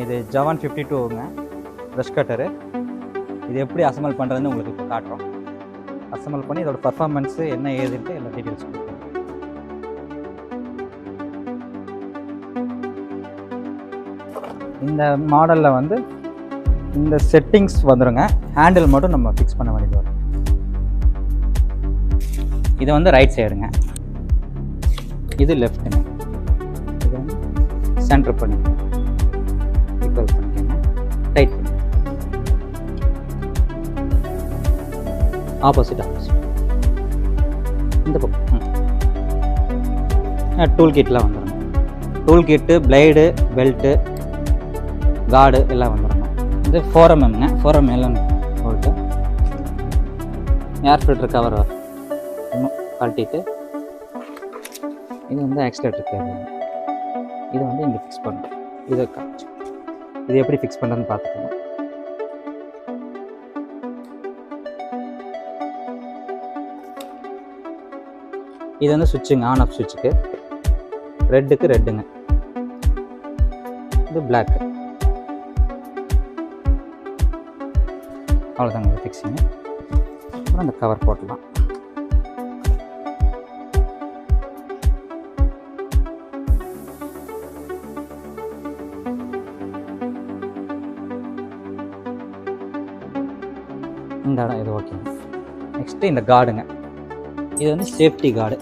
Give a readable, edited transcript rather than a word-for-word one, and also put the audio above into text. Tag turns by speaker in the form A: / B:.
A: இது ஜவான் 52ங்க brush cutter. இது எப்படி அசம்பிள் பண்ணுறதுன்னு உங்களுக்கு இப்போ காட்டுறோம். அசம்பிள் பண்ணி இதோட பர்ஃபார்மன்ஸு என்ன ஏதுன்ட்டு எல்லா டீட்டெயில்ஸ் கொடுக்குறோம். இந்த மாடலில் வந்து இந்த செட்டிங்ஸ் வந்துடுங்க. ஹேண்டில் மட்டும் நம்ம ஃபிக்ஸ் பண்ண வேண்டியது வரும். இது வந்து ரைட் சைடுங்க, இது லெஃப்ட்டுங்க. இது வந்து சென்டர் பண்ணிக்கோங்க, ஈக்குவல் பண்ணிக்கோங்க, டைட் பண்ணி ஆப்போசிட் இந்த பக்கம் டூல் கிட்லாம் வந்துடணும். டூல் கிட்டு, பிளேடு, பெல்ட்டு, கார்டு எல்லாம் வந்துடணும். இது 4mm 4mm bolt. Air filter cover இன்னும் கழட்டிட்டு இது வந்து ஆக்சிலேட்டர் கேபிள். இது வந்து இங்கே ஃபிக்ஸ் பண்ணணும். இதை காமிச்சு இது எப்படி ஃபிக்ஸ் பண்ணுறதுன்னு பார்த்துக்கணும். இது வந்து சுவிட்சுங்க, ஆன் ஆஃப் சுவிட்சுக்கு. ரெட்டுக்கு ரெட்டுங்க, இது பிளாக்கு. அவ்வளோதாங்க ஃபிக்ஸிங்கு. அப்புறம் அந்த கவர் போட்டலாம். இந்த இடம் இது ஓகேங்க. நெக்ஸ்ட்டு இந்த கார்டுங்க, இது வந்து சேஃப்டி கார்டு.